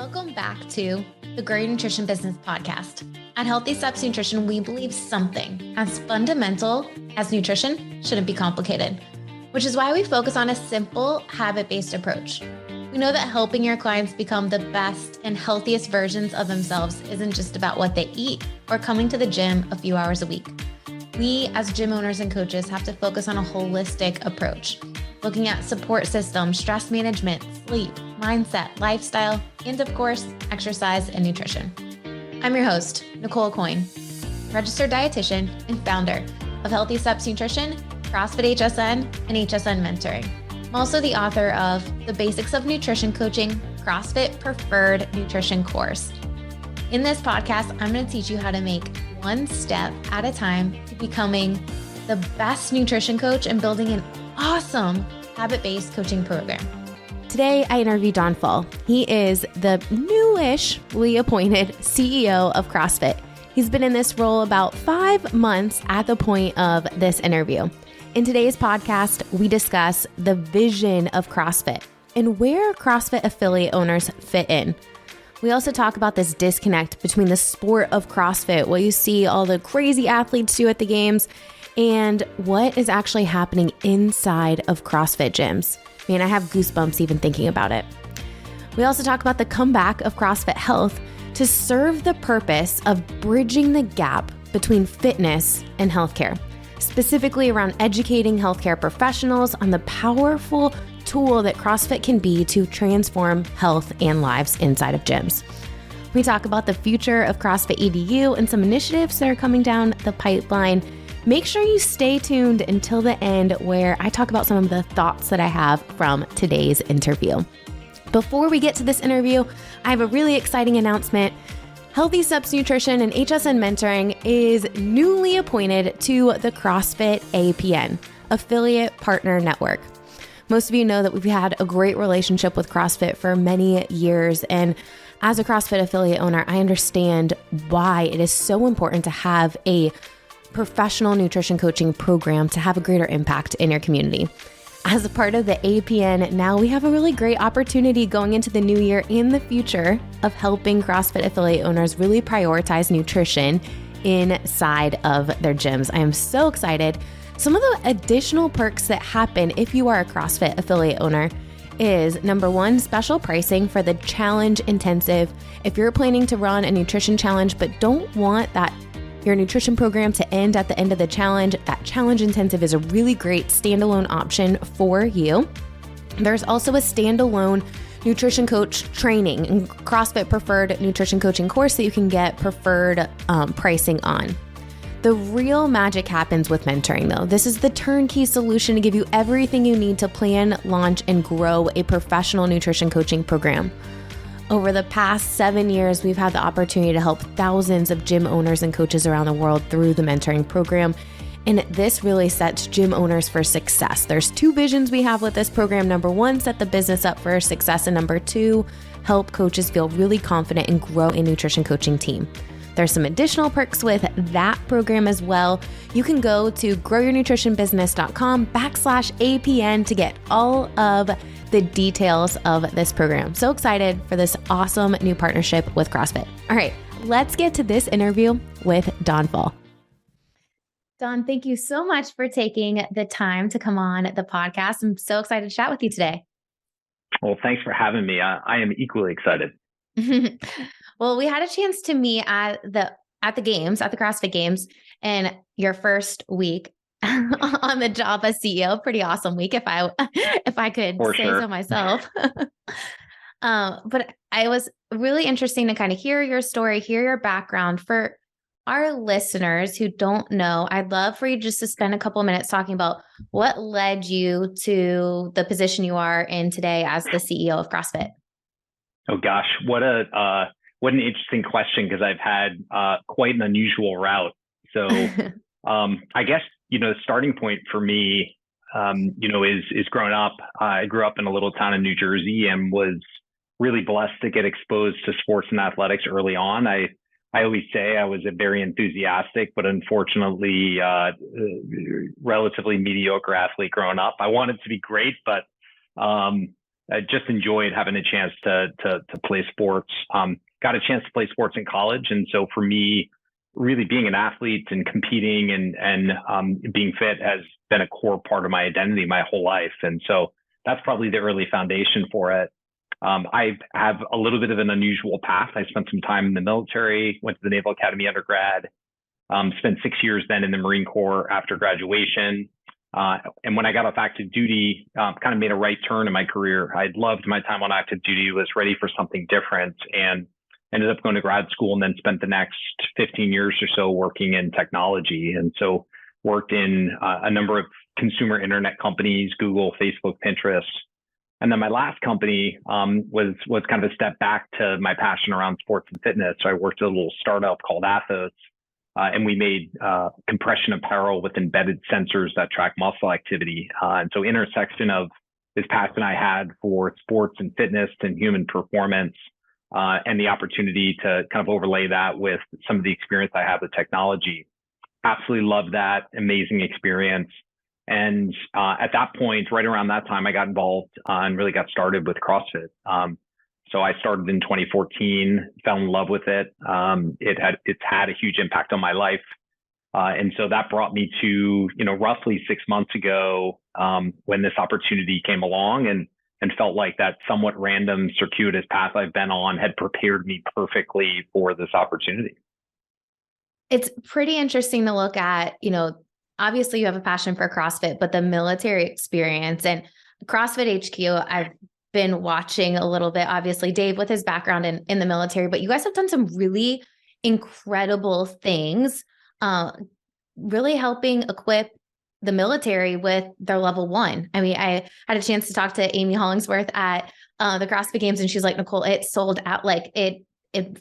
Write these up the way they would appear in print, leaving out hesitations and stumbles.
Welcome back to the Grow Your Nutrition Business podcast. At Healthy Steps Nutrition, we believe something as fundamental as nutrition shouldn't be complicated, which is why we focus on a simple, habit-based approach. We know that helping your clients become the best and healthiest versions of themselves isn't just about what they eat or coming to the gym a few hours a week. We, as gym owners and coaches, have to focus on a holistic approach, looking at support systems, stress management, sleep, mindset, lifestyle, and of course, exercise and nutrition. I'm your host, Nicole Coyne, registered dietitian and founder of Healthy Steps Nutrition, CrossFit HSN, and HSN Mentoring. I'm also the author of The Basics of Nutrition Coaching, CrossFit Preferred Nutrition course. In this podcast, I'm going to teach you how to make one step at a time to becoming the best nutrition coach and building an awesome habit-based coaching program. Today, I interviewed Don Fall. He is the newishly appointed CEO of CrossFit. He's been in this role about 5 months at the point of this interview. In today's podcast, we discuss the vision of CrossFit and where CrossFit affiliate owners fit in. We also talk about this disconnect between the sport of CrossFit, what you see all the crazy athletes do at the games, and what is actually happening inside of CrossFit gyms. Man, I have goosebumps even thinking about it. We also talk about the comeback of CrossFit Health to serve the purpose of bridging the gap between fitness and healthcare, specifically around educating healthcare professionals on the powerful tool that CrossFit can be to transform health and lives inside of gyms. We talk about the future of CrossFit EDU and some initiatives that are coming down the pipeline. Make sure you stay tuned until the end where I talk about some of the thoughts that I have from today's interview. Before we get to this interview, I have a really exciting announcement. Healthy Steps Nutrition and HSN Mentoring is newly appointed to the CrossFit APN, Affiliate Partner Network. Most of you know that we've had a great relationship with CrossFit for many years, and as a CrossFit affiliate owner, I understand why it is so important to have a professional nutrition coaching program to have a greater impact in your community. As a part of the APN, now we have a really great opportunity going into the new year and the future of helping CrossFit affiliate owners really prioritize nutrition inside of their gyms. I am so excited. Some of the additional perks that happen if you are a CrossFit affiliate owner is number one, special pricing for the challenge intensive. If you're planning to run a nutrition challenge but don't want your nutrition program to end at the end of the challenge, that challenge intensive is a really great standalone option for you. There's also a standalone nutrition coach training and CrossFit preferred nutrition coaching course that you can get preferred pricing on. The real magic happens with mentoring though. This is the turnkey solution to give you everything you need to plan, launch, and grow a professional nutrition coaching program. Over the past 7 years, we've had the opportunity to help thousands of gym owners and coaches around the world through the mentoring program. And this really sets gym owners for success. There's 2 visions we have with this program. Number 1, set the business up for success. And number 2, help coaches feel really confident and grow a nutrition coaching team. There's some additional perks with that program as well. You can go to growyournutritionbusiness.com/APN to get all of the details of this program. So excited for this awesome new partnership with CrossFit. All right, let's get to this interview with Don Fall. Don, thank you so much for taking the time to come on the podcast. I'm so excited to chat with you today. Well, thanks for having me. I am equally excited. Well, we had a chance to meet at the CrossFit Games, and your first week on the job as CEO. Pretty awesome week, if I could say so myself. But it was really interesting to kind of hear your story, hear your background. For our listeners who don't know, I'd love for you just to spend a couple of minutes talking about what led you to the position you are in today as the CEO of CrossFit. Oh gosh, what an interesting question, because I've had quite an unusual route. So I guess, the starting point for me, is growing up. I grew up in a little town in New Jersey and was really blessed to get exposed to sports and athletics early on. I always say I was a very enthusiastic, but unfortunately, relatively mediocre athlete growing up. I wanted to be great, but just enjoyed having a chance to play sports. Got a chance to play sports in college, and so for me, really being an athlete and competing and being fit has been a core part of my identity my whole life, and so that's probably the early foundation for it. I have a little bit of an unusual path. I spent some time in the military, went to the Naval Academy undergrad, spent 6 years then in the Marine Corps after graduation. And when I got off active duty, kind of made a right turn in my career. I'd loved my time on active duty, was ready for something different, and ended up going to grad school and then spent the next 15 years or so working in technology. And so worked in a number of consumer internet companies, Google, Facebook, Pinterest. And then my last company was kind of a step back to my passion around sports and fitness. So I worked at a little startup called Athos, and we made compression apparel with embedded sensors that track muscle activity. And so intersection of this passion I had for sports and fitness and human performance, and the opportunity to kind of overlay that with some of the experience I have with technology. Absolutely loved that, amazing experience. And at that point, right around that time, I got involved and really got started with CrossFit. So I started in 2014, fell in love with it. It's had a huge impact on my life. And so that brought me to, roughly 6 months ago, when this opportunity came along and felt like that somewhat random circuitous path I've been on had prepared me perfectly for this opportunity. It's pretty interesting to look at, obviously you have a passion for CrossFit, but the military experience and CrossFit HQ, I've been watching a little bit, obviously Dave with his background in the military, but you guys have done some really incredible things, really helping equip the military with their level 1. I mean, I had a chance to talk to Amy Hollingsworth at the CrossFit Games, and she's like, Nicole, it sold out. Like it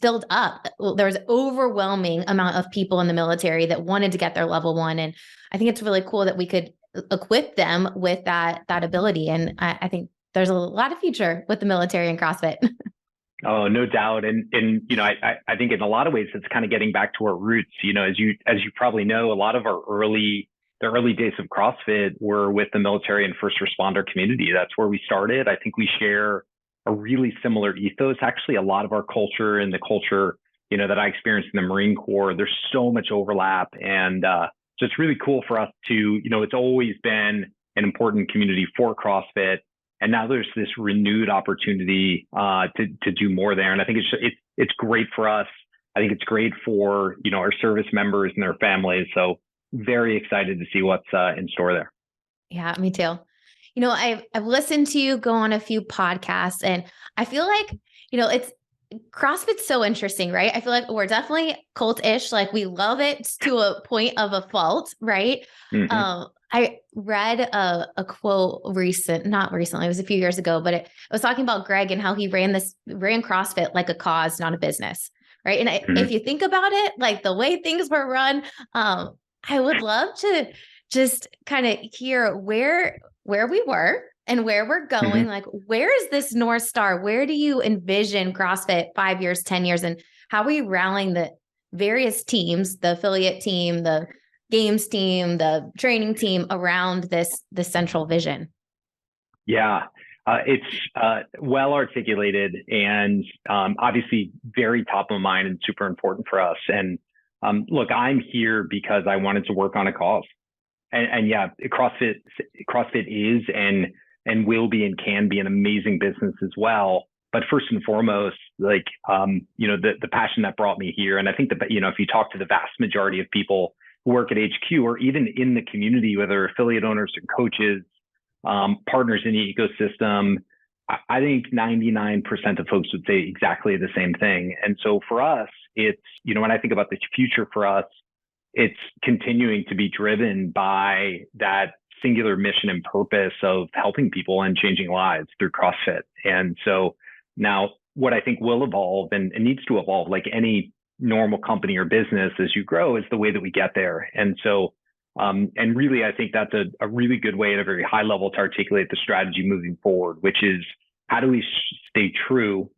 filled up. There was an overwhelming amount of people in the military that wanted to get their level 1. And I think it's really cool that we could equip them with that ability. And I think there's a lot of future with the military and CrossFit. Oh, no doubt. And I think in a lot of ways, it's kind of getting back to our roots. As you probably know, a lot of the early days of CrossFit were with the military and first responder community. That's where we started. I think we share a really similar ethos. Actually, a lot of our culture and the culture, that I experienced in the Marine Corps, there's so much overlap. And so it's really cool for us to, it's always been an important community for CrossFit. And now there's this renewed opportunity to do more there. And I think it's great for us. I think it's great for, our service members and their families. So very excited to see what's in store there. Yeah, me too. I've listened to you go on a few podcasts, and I feel like, it's CrossFit's so interesting, right? I feel like we're definitely cult-ish. Like we love it to a point of a fault, right? Mm-hmm. I read a quote not recently, it was a few years ago, but it was talking about Greg and how he ran CrossFit like a cause, not a business. Right. And if you think about it, like the way things were run, I would love to just kind of hear where we were and where we're going. Mm-hmm. Like, where is this North Star? Where do you envision CrossFit 5 years, 10 years? And how are we rallying the various teams, the affiliate team, the games team, the training team around this central vision? Yeah, it's well articulated and obviously very top of mind and super important for us. And look, I'm here because I wanted to work on a cause. And yeah, CrossFit is and will be and can be an amazing business as well. But first and foremost, like the passion that brought me here, and I think that if you talk to the vast majority of people who work at HQ or even in the community, whether affiliate owners and coaches, partners in the ecosystem, I think 99% of folks would say exactly the same thing. And so for us, it's when I think about the future for us, it's continuing to be driven by that singular mission and purpose of helping people and changing lives through CrossFit. And so now what I think will evolve and needs to evolve, like any normal company or business as you grow, is the way that we get there. And so, and really, I think that's a really good way at a very high level to articulate the strategy moving forward, which is how do we stay true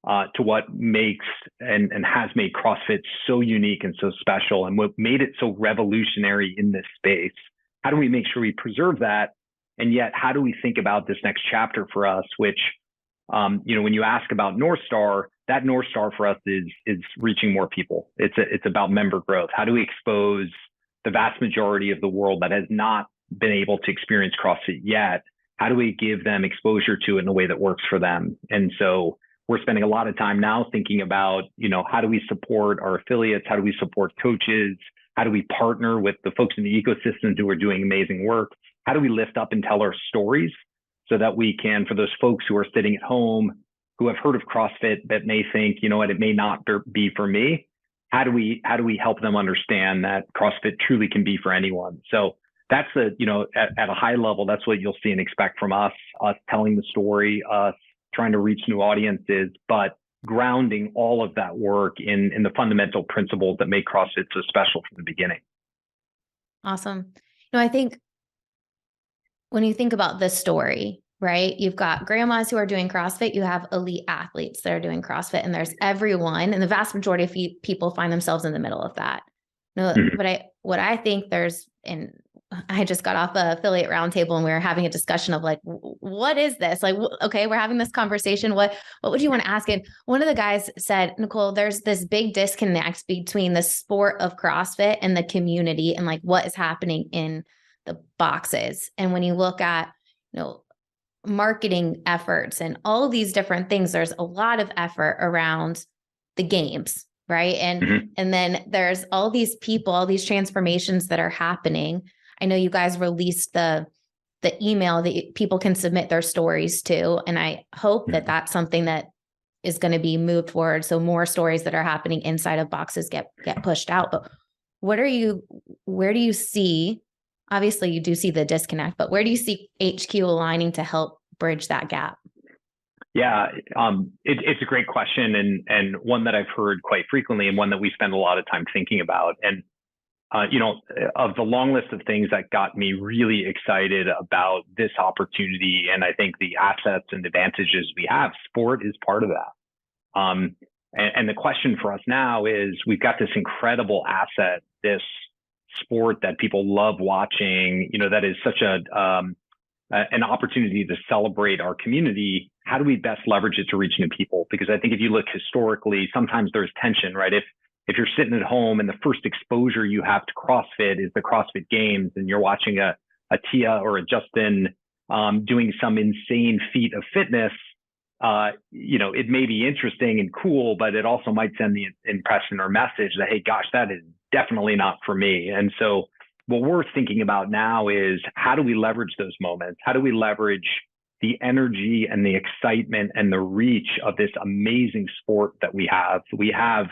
to what makes and has made CrossFit so unique and so special and what made it so revolutionary in this space? How do we make sure we preserve that And yet, how do we think about this next chapter for us, which, when you ask about North Star, that North Star for us is reaching more people. It's about member growth. How do we expose the vast majority of the world that has not been able to experience CrossFit yet? How do we give them exposure to it in a way that works for them? And so we're spending a lot of time now thinking about, how do we support our affiliates? How do we support coaches? How do we partner with the folks in the ecosystem who are doing amazing work? How do we lift up and tell our stories so that we can, for those folks who are sitting at home, who have heard of CrossFit that may think, it may not be for me. How do we help them understand that CrossFit truly can be for anyone? So that's at a high level, that's what you'll see and expect from us telling the story, us trying to reach new audiences, but grounding all of that work in the fundamental principles that make CrossFit so special from the beginning. Awesome. I think when you think about this story, right, you've got grandmas who are doing CrossFit, you have elite athletes that are doing CrossFit, and there's everyone, and the vast majority of people find themselves in the middle of that. But what I think there's, and I just got off a affiliate roundtable and we were having a discussion of like, what is this? Like, okay, we're having this conversation. What would you want to ask? And one of the guys said, Nicole, there's this big disconnect between the sport of CrossFit and the community and like what is happening in the boxes. And when you look at, marketing efforts and all of these different things, there's a lot of effort around the games. Right. And then there's all these people, all these transformations that are happening. I know you guys released the email that people can submit their stories to. And I hope that that's something that is going to be moved forward. So more stories that are happening inside of boxes get pushed out. But where do you see, obviously you do see the disconnect, but where do you see HQ aligning to help bridge that gap? Yeah, it's a great question and one that I've heard quite frequently and one that we spend a lot of time thinking about. And, of the long list of things that got me really excited about this opportunity, and I think the assets and advantages we have, sport is part of that. And the question for us now is we've got this incredible asset, this sport that people love watching, that is such an opportunity to celebrate our community. How do we best leverage it to reach new people? Because I think if you look historically, sometimes there's tension, right? If you're sitting at home and the first exposure you have to CrossFit is the CrossFit Games, and you're watching a Tia or a Justin doing some insane feat of fitness, it may be interesting and cool, but it also might send the impression or message that, hey, gosh, that is definitely not for me. And so what we're thinking about now is how do we leverage those moments? How do we leverage the energy and the excitement and the reach of this amazing sport that we have? We have,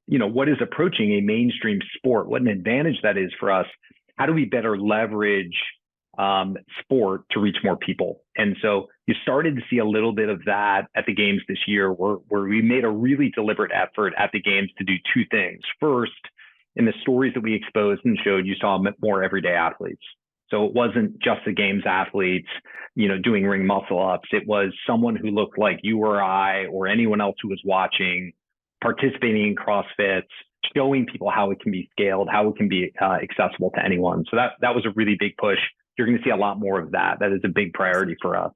what is approaching a mainstream sport, what an advantage that is for us. How do we better leverage sport to reach more people? And so you started to see a little bit of that at the Games this year, where we made a really deliberate effort at the Games to do two things. First, in the stories that we exposed and showed, you saw more everyday athletes. So it wasn't just the Games athletes, doing ring muscle ups. It was someone who looked like you or I or anyone else who was watching, participating in CrossFit, showing people how it can be scaled, how it can be accessible to anyone. So that was a really big push. You're going to see a lot more of that. That is a big priority for us.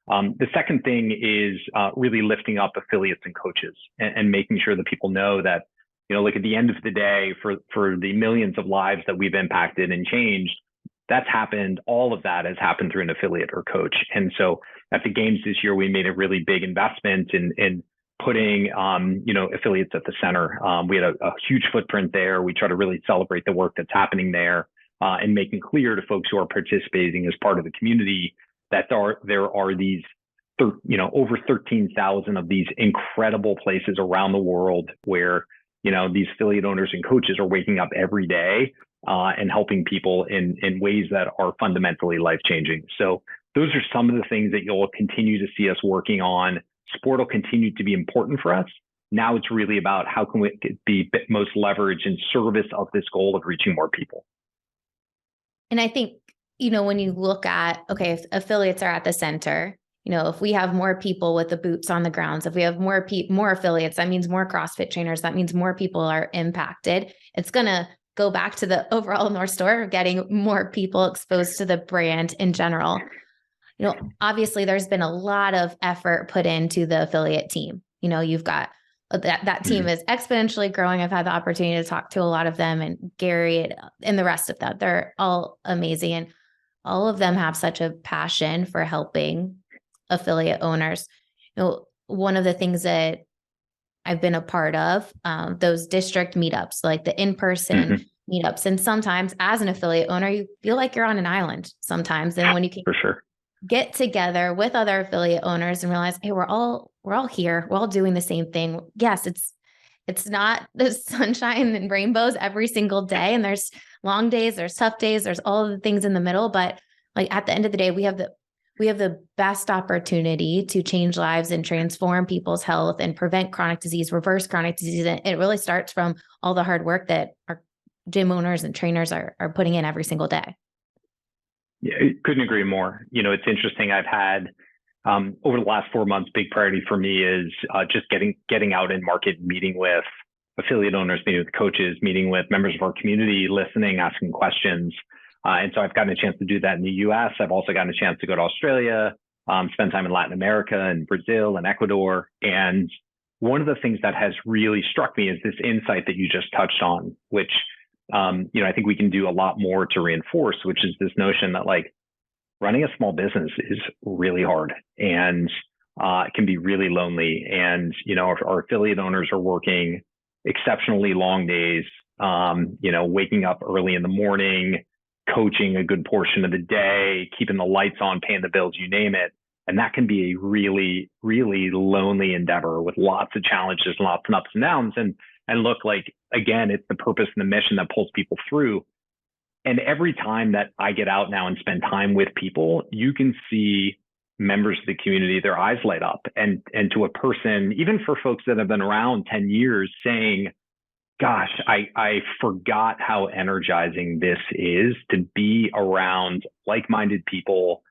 The second thing is really lifting up affiliates and coaches and making sure that people know that, like at the end of the day, for the millions of lives that we've impacted and changed, that's happened. All of that has happened through an affiliate or coach. And so at the Games this year, we made a really big investment in putting, affiliates at the center. We had a huge footprint there. We try to really celebrate the work that's happening there and making clear to folks who are participating as part of the community that there are these, over 13,000 of these incredible places around the world where, these affiliate owners and coaches are waking up every day and helping people in ways that are fundamentally life-changing. So those are some of the things that you'll continue to see us working on. Sport will continue to be important for us. Now it's really about how can we be most leveraged in service of this goal of reaching more people. And I think, when you look at, okay, if affiliates are at the center, if we have more people with the boots on the grounds, if we have more affiliates, that means more CrossFit trainers, that means more people are impacted. It's going to go back to the overall North Star of getting more people exposed to the brand in general. Obviously there's been a lot of effort put into the affiliate team. You've got that team is exponentially growing. I've had the opportunity to talk to a lot of them, and Gary and the rest of them. They're all amazing. And all of them have such a passion for helping affiliate owners. One of the things that I've been a part of, those district meetups, like the in-person meetups. And sometimes as an affiliate owner, you feel like you're on an island sometimes. And when you can for sure get together with other affiliate owners and realize, hey, we're all here. We're all doing the same thing. Yes, it's not the sunshine and rainbows every single day. And there's long days, there's tough days, there's all of the things in the middle. But like at the end of the day, we have the best opportunity to change lives and transform people's health and prevent chronic disease, reverse chronic disease. And it really starts from all the hard work that our gym owners and trainers are putting in every single day. Yeah, couldn't agree more. It's interesting. I've had over the last 4 months, big priority for me is just getting out in market, meeting with affiliate owners, meeting with coaches, meeting with members of our community, listening, asking questions. And so I've gotten a chance to do that in the US. I've also gotten a chance to go to Australia, spend time in Latin America and Brazil and Ecuador. And one of the things that has really struck me is this insight that you just touched on, which I think we can do a lot more to reinforce, which is this notion that like running a small business is really hard and it can be really lonely. And, our affiliate owners are working exceptionally long days, waking up early in the morning, coaching a good portion of the day, keeping the lights on, paying the bills, you name it. And that can be a really, really lonely endeavor with lots of challenges, lots of ups and downs. And look, like, again, it's the purpose and the mission that pulls people through. And every time that I get out now and spend time with people, you can see members of the community, their eyes light up. And to a person, even for folks that have been around 10 years, saying, gosh, I forgot how energizing this is to be around like-minded people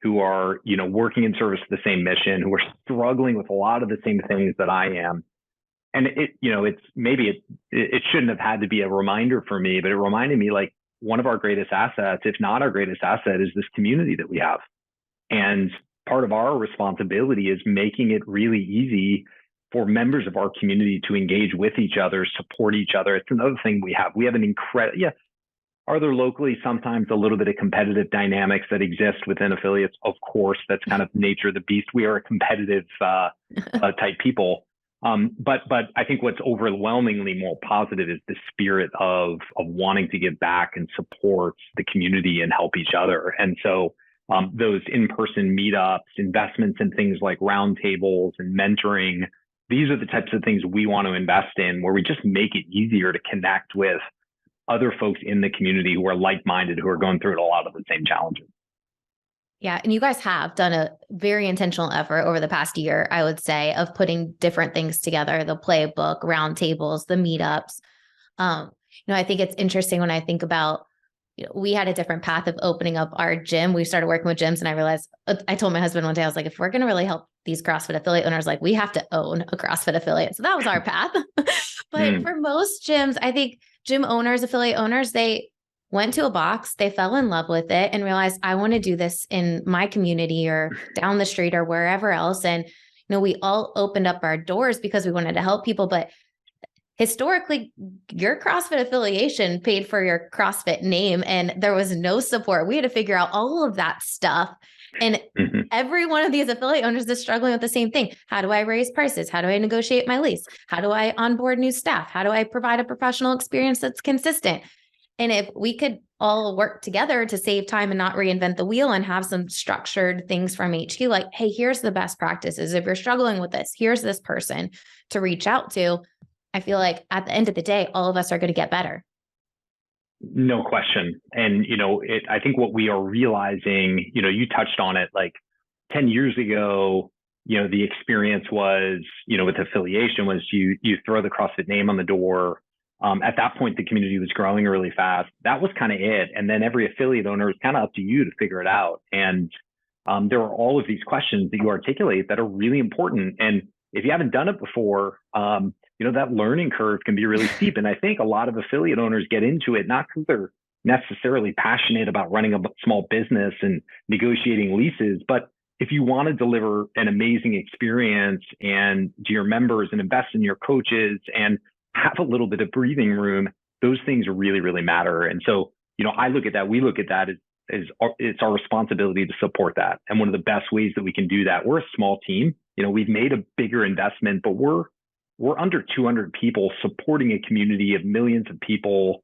who are, working in service to the same mission, who are struggling with a lot of the same things that I am. And it shouldn't have had to be a reminder for me, but it reminded me like one of our greatest assets, if not our greatest asset, is this community that we have. And part of our responsibility is making it really easy for members of our community to engage with each other, support each other. It's another thing we have. We have an incredible, are there locally sometimes a little bit of competitive dynamics that exist within affiliates? Of course, that's kind of nature of the beast. We are a competitive type people. But I think what's overwhelmingly more positive is the spirit of wanting to give back and support the community and help each other. And so those in-person meetups, investments in things like roundtables and mentoring, these are the types of things we want to invest in, where we just make it easier to connect with other folks in the community who are like-minded, who are going through a lot of the same challenges. Yeah. And you guys have done a very intentional effort over the past year, I would say, of putting different things together, the playbook, roundtables, the meetups. I think it's interesting when I think about, we had a different path of opening up our gym. We started working with gyms, and I realized, I told my husband one day, I was like, if we're going to really help these CrossFit affiliate owners, like we have to own a CrossFit affiliate. So that was our path. But for most gyms, I think gym owners, affiliate owners, they went to a box, they fell in love with it and realized, I want to do this in my community or down the street or wherever else. And, we all opened up our doors because we wanted to help people. But historically, your CrossFit affiliation paid for your CrossFit name, and there was no support. We had to figure out all of that stuff. And every one of these affiliate owners is struggling with the same thing. How do I raise prices? How do I negotiate my lease? How do I onboard new staff? How do I provide a professional experience that's consistent? And if we could all work together to save time and not reinvent the wheel and have some structured things from HQ, like, hey, here's the best practices. If you're struggling with this, here's this person to reach out to. I feel like at the end of the day, all of us are going to get better. No question. And, I think what we are realizing, you touched on it, like 10 years ago, the experience was, with affiliation was you throw the CrossFit name on the door. At that point, the community was growing really fast. That was kind of it. And then every affiliate owner is kind of up to you to figure it out. And there are all of these questions that you articulate that are really important. And if you haven't done it before, that learning curve can be really steep. And I think a lot of affiliate owners get into it not because they're necessarily passionate about running a small business and negotiating leases, but if you want to deliver an amazing experience and to your members and invest in your coaches and have a little bit of breathing room, those things really, really matter. And so, I look at that, we look at that as it's our responsibility to support that. And one of the best ways that we can do that, we're a small team. We've made a bigger investment, but we're under 200 people supporting a community of millions of people,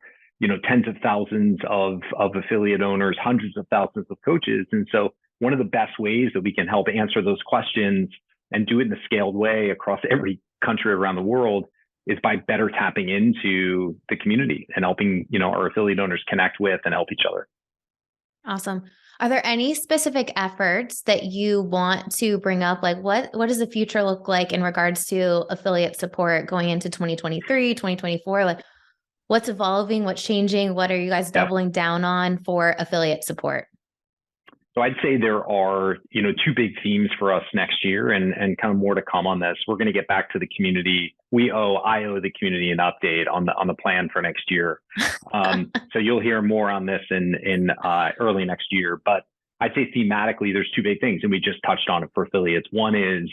tens of thousands of affiliate owners, hundreds of thousands of coaches. And so one of the best ways that we can help answer those questions and do it in a scaled way across every country around the world is by better tapping into the community and helping, our affiliate owners connect with and help each other. Awesome. Are there any specific efforts that you want to bring up? Like what does the future look like in regards to affiliate support going into 2023, 2024? Like what's evolving, what's changing? What are you guys doubling down on for affiliate support? So I'd say there are, two big themes for us next year and kind of more to come on this. We're going to get back to the community. I owe the community an update on the plan for next year. So you'll hear more on this in early next year. But I'd say thematically, there's two big things, and we just touched on it for affiliates. One is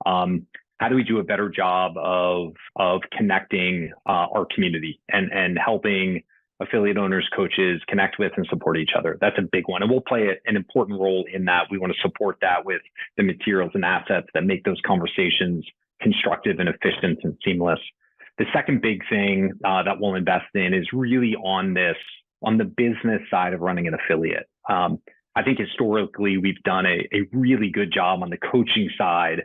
how do we do a better job of connecting our community and helping affiliate owners, coaches connect with and support each other. That's a big one. And we'll play an important role in that. We want to support that with the materials and assets that make those conversations constructive and efficient and seamless. The second big thing that we'll invest in is really on the business side of running an affiliate. I think historically we've done a really good job on the coaching side,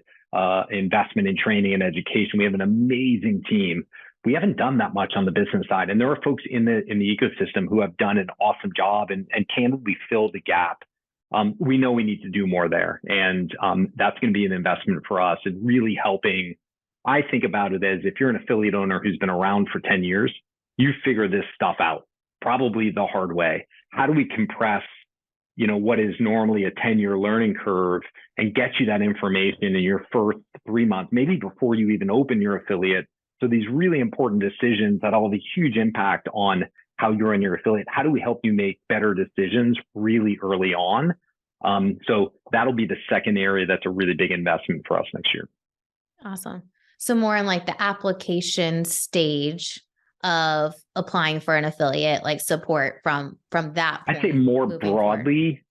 investment in training and education. We have an amazing team. We haven't done that much on the business side. And there are folks in the ecosystem who have done an awesome job and candidly filled the gap. We know we need to do more there. And that's going to be an investment for us in really helping. I think about it as if you're an affiliate owner who's been around for 10 years, you figure this stuff out, probably the hard way. How do we compress, what is normally a 10-year learning curve and get you that information in your first 3 months, maybe before you even open your affiliate? So these really important decisions that all have a huge impact on how you run your affiliate. How do we help you make better decisions really early on? So that'll be the second area that's a really big investment for us next year. Awesome. So more in like the application stage of applying for an affiliate, like support from that point. I'd say more broadly,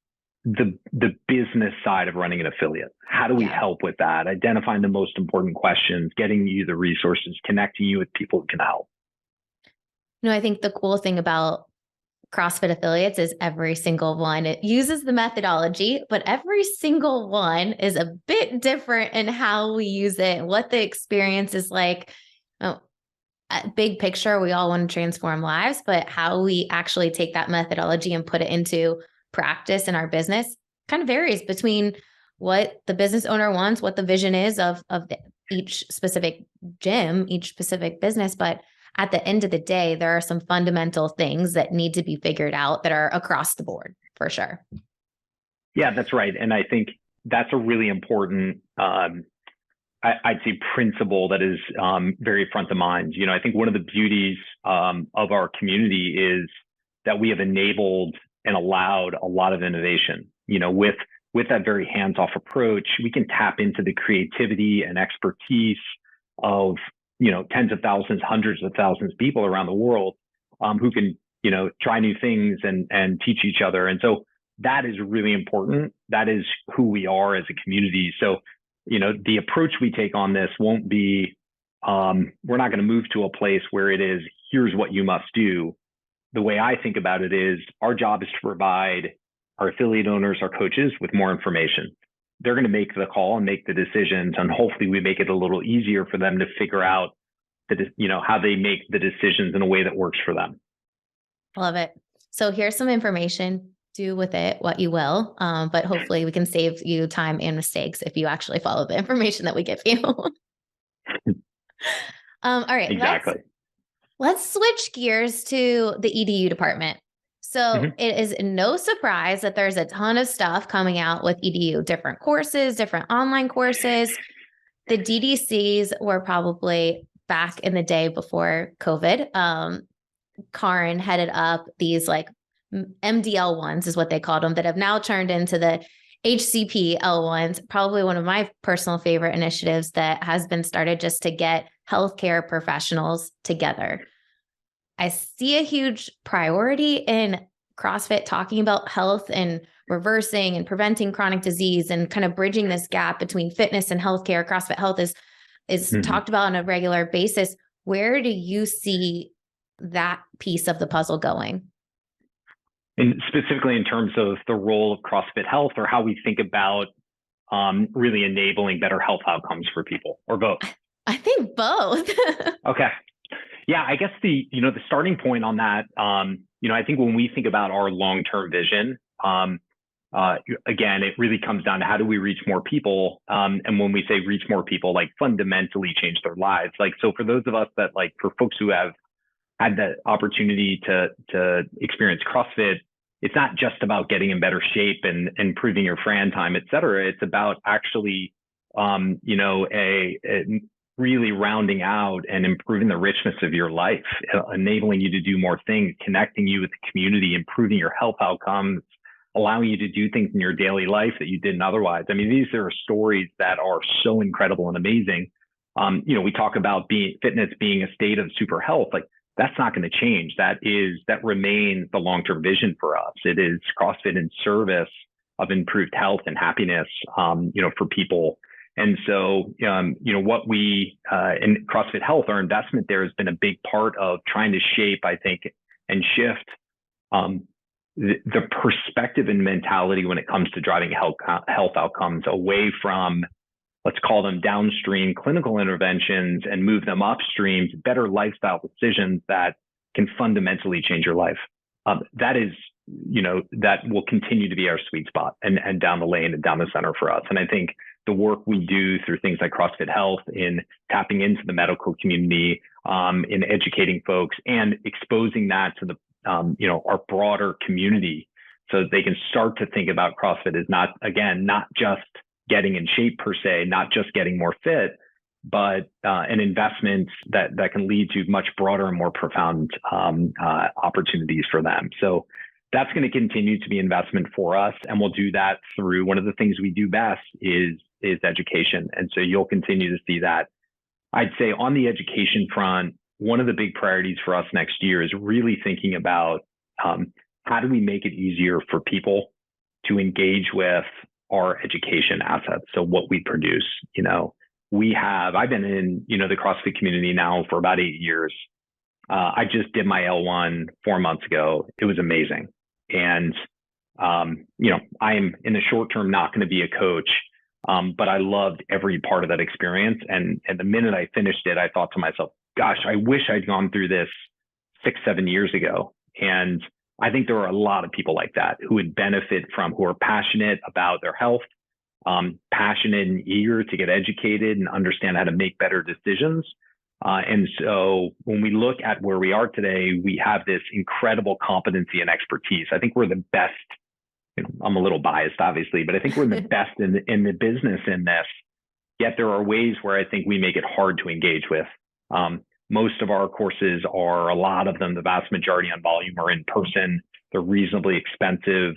the business side of running an affiliate. How do we help with that? Identifying the most important questions, getting you the resources, connecting you with people who can help. I think the cool thing about CrossFit affiliates is every single one, it uses the methodology, but every single one is a bit different in how we use it, what the experience is like. Big picture, we all want to transform lives, but how we actually take that methodology and put it into practice in our business kind of varies between what the business owner wants, what the vision is of each specific gym, each specific business. But at the end of the day, there are some fundamental things that need to be figured out that are across the board for sure. Yeah, that's right. And I think that's a really important, I'd say, principle that is very front of mind. I think one of the beauties of our community is that we have enabled and allowed a lot of innovation. With that very hands-off approach, we can tap into the creativity and expertise of tens of thousands, hundreds of thousands of people around the world who can try new things and teach each other. And so that is really important. That is who we are as a community. So the approach we take on this won't be we're not going to move to a place where it is here's what you must do. The way I think about it is our job is to provide our affiliate owners, our coaches with more information. They're going to make the call and make the decisions, and hopefully we make it a little easier for them to figure out how they make the decisions in a way that works for them. Love it. So here's some information. Do with it what you will, but hopefully we can save you time and mistakes if you actually follow the information that we give you. All right. Exactly. Let's switch gears to the EDU department. So it is no surprise that there's a ton of stuff coming out with EDU, different courses, different online courses. The DDCs were probably back in the day before COVID. Karin headed up these like MDL ones is what they called them, that have now turned into the HCPL ones. Probably one of my personal favorite initiatives that has been started just to get healthcare professionals together. I see a huge priority in CrossFit talking about health and reversing and preventing chronic disease and kind of bridging this gap between fitness and healthcare. CrossFit Health is talked about on a regular basis. Where do you see that piece of the puzzle going? And specifically in terms of the role of CrossFit Health, or how we think about really enabling better health outcomes for people, or both? I think both. Okay. Yeah, I guess the starting point on that, I think when we think about our long-term vision, again, it really comes down to how do we reach more people? And when we say reach more people, like fundamentally change their lives. Like, so for those of us that, like, for folks who have had the opportunity to experience CrossFit, it's not just about getting in better shape and improving your Fran time, et cetera. It's about actually, really rounding out and improving the richness of your life, enabling you to do more things, connecting you with the community, improving your health outcomes, allowing you to do things in your daily life that you didn't otherwise. I mean, these are stories that are so incredible and amazing. We talk about fitness being a state of super health. Like, that's not going to change. That remains the long-term vision for us. It is CrossFit in service of improved health and happiness, for people. And so, what we, in CrossFit Health, our investment there has been a big part of trying to shape, I think, and shift the perspective and mentality when it comes to driving health outcomes away from, let's call them downstream clinical interventions, and move them upstream to better lifestyle decisions that can fundamentally change your life. That is, that will continue to be our sweet spot and down the lane and down the center for us. And I think the work we do through things like CrossFit Health, in tapping into the medical community, in educating folks and exposing that to the, our broader community, so that they can start to think about CrossFit as not just getting in shape per se, not just getting more fit, but an investment that can lead to much broader and more profound opportunities for them. So that's going to continue to be investment for us, and we'll do that through one of the things we do best is education. And so you'll continue to see that. I'd say on the education front, one of the big priorities for us next year is really thinking about how do we make it easier for people to engage with our education assets. So what we produce, I've been in, the CrossFit community now for about 8 years. I just did my L1 4 months ago. It was amazing. And, I am in the short term not going to be a coach, but I loved every part of that experience. And the minute I finished it, I thought to myself, gosh, I wish I'd gone through this 6-7 years ago. And I think there are a lot of people like that who would benefit from, who are passionate about their health, passionate and eager to get educated and understand how to make better decisions. And so when we look at where we are today, we have this incredible competency and expertise. I think we're the best. I'm a little biased, obviously, but I think we're the best in the business in this. Yet there are ways where I think we make it hard to engage with. Most of our courses are, a lot of them, the vast majority on volume, are in person. They're reasonably expensive.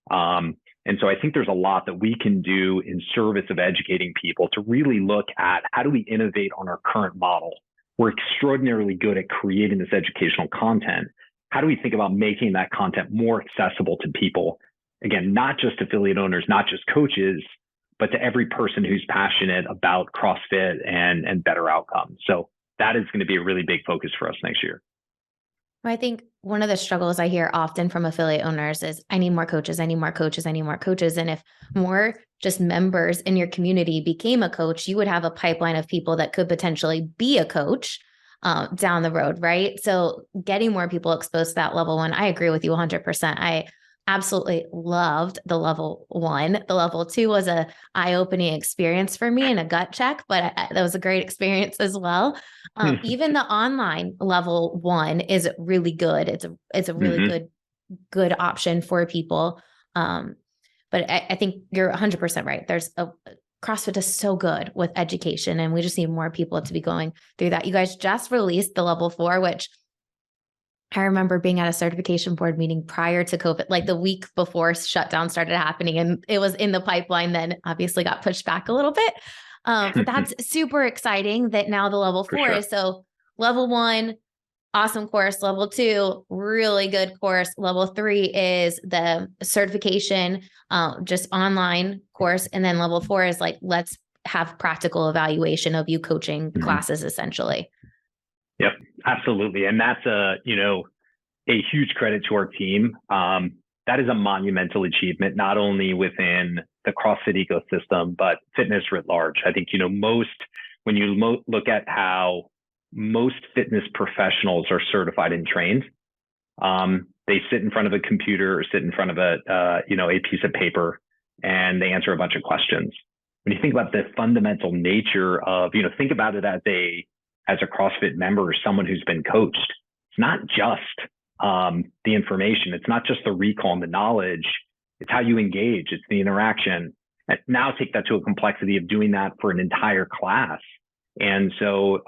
And so I think there's a lot that we can do in service of educating people to really look at how do we innovate on our current model. We're extraordinarily good at creating this educational content. How do we think about making that content more accessible to people? Again, not just affiliate owners, not just coaches, but to every person who's passionate about CrossFit and better outcomes. So that is going to be a really big focus for us next year. I think one of the struggles I hear often from affiliate owners is, I need more coaches, I need more coaches, I need more coaches. And if more just members in your community became a coach, you would have a pipeline of people that could potentially be a coach down the road, right? So getting more people exposed to that level one, I agree with you 100%. I absolutely loved the level one. The level two was a eye-opening experience for me and a gut check, but that was a great experience as well. Even the online level one is really good. It's a really good option for people. But I think you're 100% right. There's CrossFit is so good with education, and we just need more people to be going through that. You guys just released the level 4, which I remember being at a certification board meeting prior to COVID, like the week before shutdown started happening, and it was in the pipeline, then obviously got pushed back a little bit. But that's super exciting that now the level 4 is so level 1, awesome course. Level 2, really good course. Level 3 is the certification, just online course. And then level 4 is like, let's have practical evaluation of you coaching classes essentially. Yep, absolutely. And that's a huge credit to our team. That is a monumental achievement, not only within the CrossFit ecosystem, but fitness writ large. I think, when you look at how most fitness professionals are certified and trained, they sit in front of a computer or sit in front of a piece of paper, and they answer a bunch of questions. When you think about the fundamental nature of, think about it as a CrossFit member or someone who's been coached. It's not just the information. It's not just the recall and the knowledge. It's how you engage. It's the interaction. And now take that to a complexity of doing that for an entire class. And so,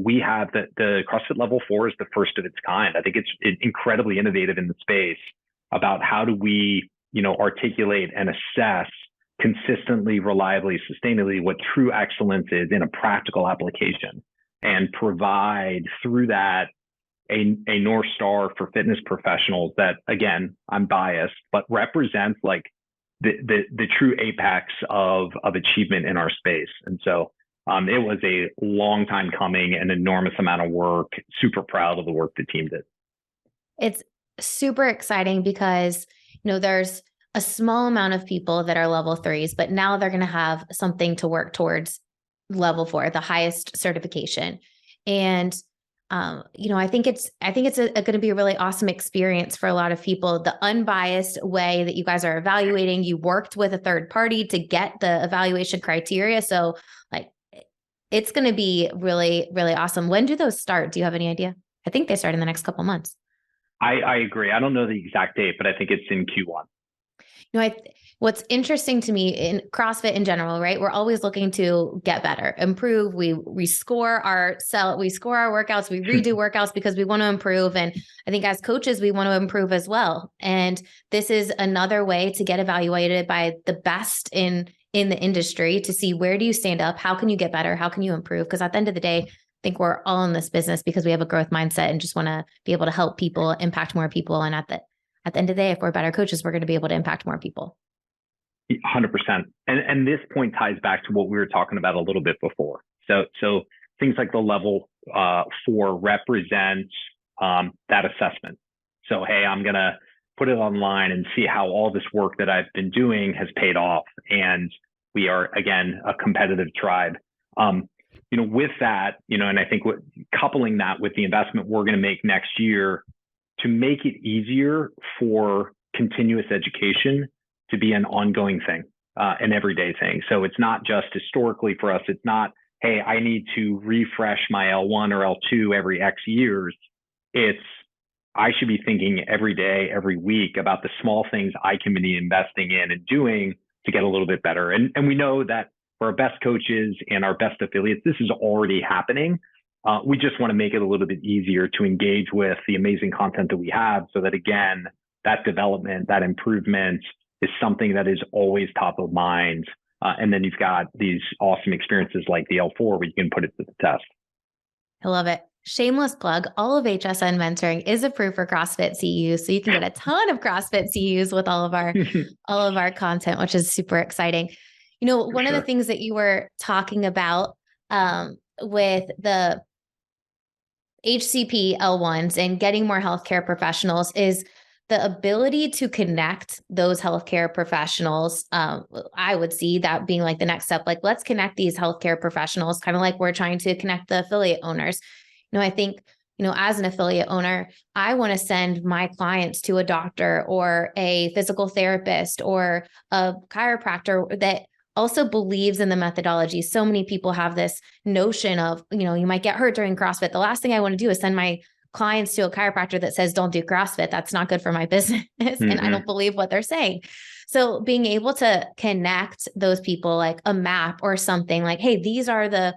we have the CrossFit Level 4 is the first of its kind. I think it's incredibly innovative in the space about how do we, articulate and assess consistently, reliably, sustainably what true excellence is in a practical application, and provide through that a North Star for fitness professionals that, again, I'm biased, but represents like the true apex of achievement in our space. And so it was a long time coming, an enormous amount of work, super proud of the work the team did. It's super exciting because, there's a small amount of people that are level 3s, but now they're going to have something to work towards level 4, the highest certification. And, I think it's going to be a really awesome experience for a lot of people. The unbiased way that you guys are evaluating, you worked with a third party to get the evaluation criteria. So like, it's going to be really, really awesome. When do those start? Do you have any idea? I think they start in the next couple of months. I agree. I don't know the exact date, but I think it's in Q1. What's interesting to me in CrossFit in general, right? We're always looking to get better, improve. We score our workouts, we redo workouts because we want to improve. And I think as coaches, we want to improve as well. And this is another way to get evaluated by the best in the industry to see where do you stand up? How can you get better? How can you improve? Because at the end of the day, I think we're all in this business because we have a growth mindset and just want to be able to help people, impact more people. And at the end of the day, if we're better coaches, we're going to be able to impact more people. 100%. And this point ties back to what we were talking about a little bit before. So things like the level 4 represents that assessment. So, hey, I'm going to put it online and see how all this work that I've been doing has paid off. And we are, again, a competitive tribe. With that, and I think coupling that with the investment we're going to make next year to make it easier for continuous education to be an ongoing thing, an everyday thing. So it's not just historically for us. It's not, hey, I need to refresh my L1 or L2 every X years. It's, I should be thinking every day, every week about the small things I can be investing in and doing to get a little bit better. And we know that for our best coaches and our best affiliates, this is already happening. We just want to make it a little bit easier to engage with the amazing content that we have so that, again, that development, that improvement is something that is always top of mind. And then you've got these awesome experiences like the L4 where you can put it to the test. I love it. Shameless plug. All of HSN Mentoring is approved for CrossFit CEU. So you can get a ton of CrossFit CEUs with all of our content, which is super exciting. One of the things that you were talking about with the HCP L1s and getting more healthcare professionals is the ability to connect those healthcare professionals. I would see that being like the next step. Like, let's connect these healthcare professionals, kind of like we're trying to connect the affiliate owners. I think, as an affiliate owner, I want to send my clients to a doctor or a physical therapist or a chiropractor that also believes in the methodology. So many people have this notion of, you might get hurt during CrossFit. The last thing I want to do is send my clients to a chiropractor that says, don't do CrossFit. That's not good for my business. And I don't believe what they're saying. So being able to connect those people, like a map or something like, hey, these are the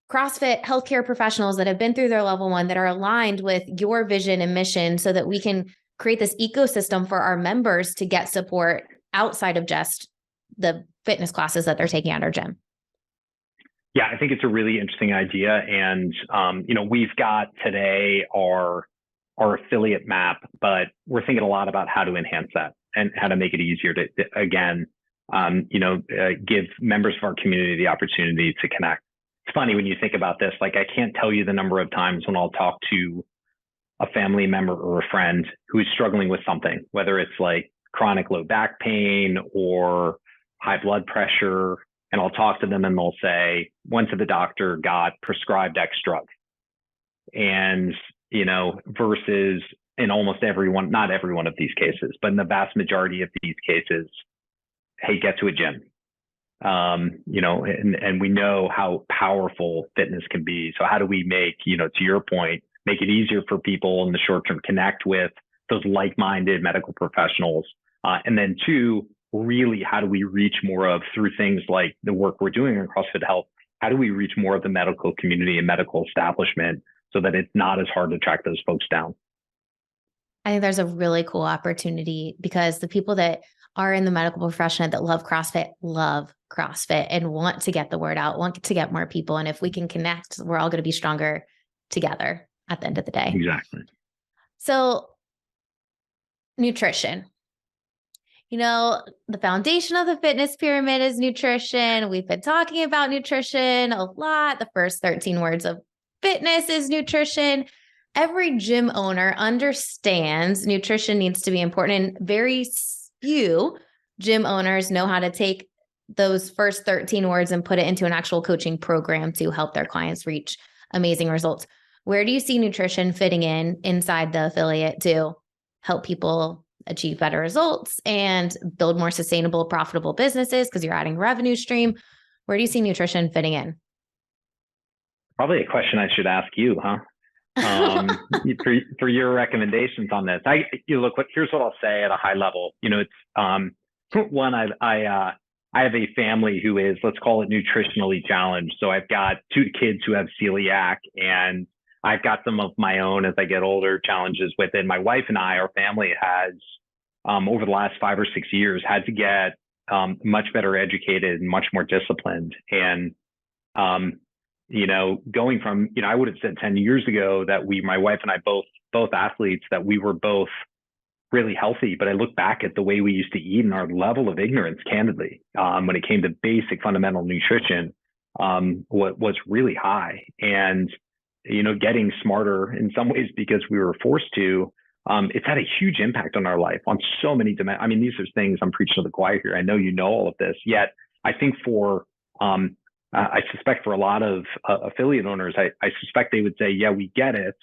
CrossFit healthcare professionals that have been through their level 1 that are aligned with your vision and mission so that we can create this ecosystem for our members to get support outside of just the fitness classes that they're taking at our gym. Yeah, I think it's a really interesting idea. And, we've got today our affiliate map, but we're thinking a lot about how to enhance that and how to make it easier to again, give members of our community the opportunity to connect. It's funny when you think about this, like I can't tell you the number of times when I'll talk to a family member or a friend who is struggling with something, whether it's like chronic low back pain or high blood pressure. And I'll talk to them and they'll say, went to the doctor, got prescribed X drug. And, versus in almost everyone, not every one of these cases, but in the vast majority of these cases, hey, get to a gym. And we know how powerful fitness can be. So how do we make, to your point, make it easier for people in the short term, connect with those like-minded medical professionals? And then 2, really, how do we reach more of, through things like the work we're doing in CrossFit Health, how do we reach more of the medical community and medical establishment so that it's not as hard to track those folks down? I think there's a really cool opportunity because the people that are in the medical profession that love CrossFit and want to get the word out, want to get more people. And if we can connect, we're all going to be stronger together at the end of the day. Exactly. So nutrition. The foundation of the fitness pyramid is nutrition. We've been talking about nutrition a lot. The first 13 words of fitness is nutrition. Every gym owner understands nutrition needs to be important, and very few gym owners know how to take those first 13 words and put it into an actual coaching program to help their clients reach amazing results. Where do you see nutrition fitting inside the affiliate to help people achieve better results and build more sustainable, profitable businesses because you're adding revenue stream? Where do you see nutrition fitting in? Probably a question I should ask you, huh? For your recommendations on this. Here's what I'll say at a high level. It's one, I have a family who is, let's call it, nutritionally challenged. So I've got 2 kids who have celiac, and I've got some of my own as I get older challenges with it. My wife and I, our family has, over the last 5 or 6 years, had to get much better educated and much more disciplined. And, going from, I would have said 10 years ago that my wife and I, both athletes, that we were both really healthy. But I look back at the way we used to eat and our level of ignorance, candidly, when it came to basic fundamental nutrition, was really high. And, getting smarter in some ways because we were forced to, it's had a huge impact on our life on so many dimensions. I mean, these are things I'm preaching to the choir here. I know you know all of this, yet I think I suspect for a lot of affiliate owners, I suspect they would say, yeah, we get it.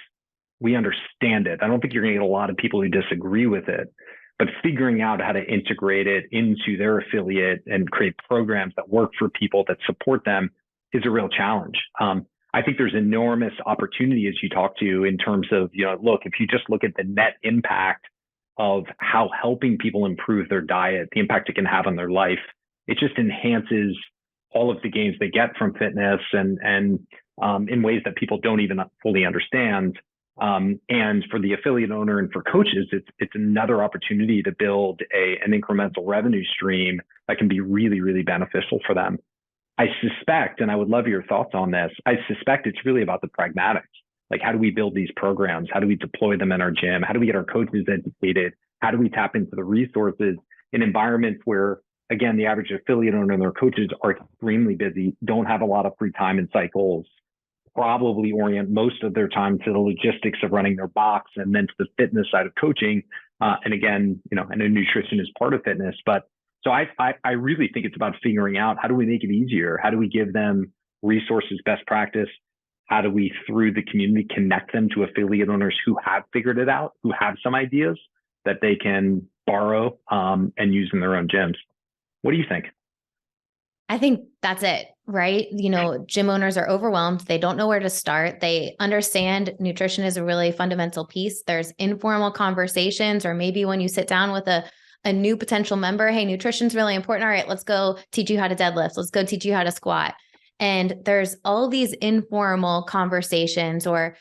We understand it. I don't think you're going to get a lot of people who disagree with it, but figuring out how to integrate it into their affiliate and create programs that work for people that support them is a real challenge. I think there's enormous opportunity as you talk to in terms of, look, if you just look at the net impact of how helping people improve their diet, the impact it can have on their life, it just enhances all of the gains they get from fitness and in ways that people don't even fully understand. And for the affiliate owner and for coaches, it's another opportunity to build an incremental revenue stream that can be really, really beneficial for them. I suspect, and I would love your thoughts on this, I suspect it's really about the pragmatics. Like, how do we build these programs? How do we deploy them in our gym? How do we get our coaches educated? How do we tap into the resources in environments where, again, the average affiliate owner and their coaches are extremely busy, don't have a lot of free time and cycles, probably orient most of their time to the logistics of running their box and then to the fitness side of coaching. And again, I know nutrition is part of fitness, but so I really think it's about figuring out, how do we make it easier? How do we give them resources, best practice? How do we, through the community, connect them to affiliate owners who have figured it out, who have some ideas that they can borrow and use in their own gyms? What do you think? I think that's it, right? Gym owners are overwhelmed. They don't know where to start. They understand nutrition is a really fundamental piece. There's informal conversations, or maybe when you sit down with a a new potential member, hey, nutrition's really important. All right, let's go teach you how to deadlift. Let's go teach you how to squat. And there's all these informal conversations or,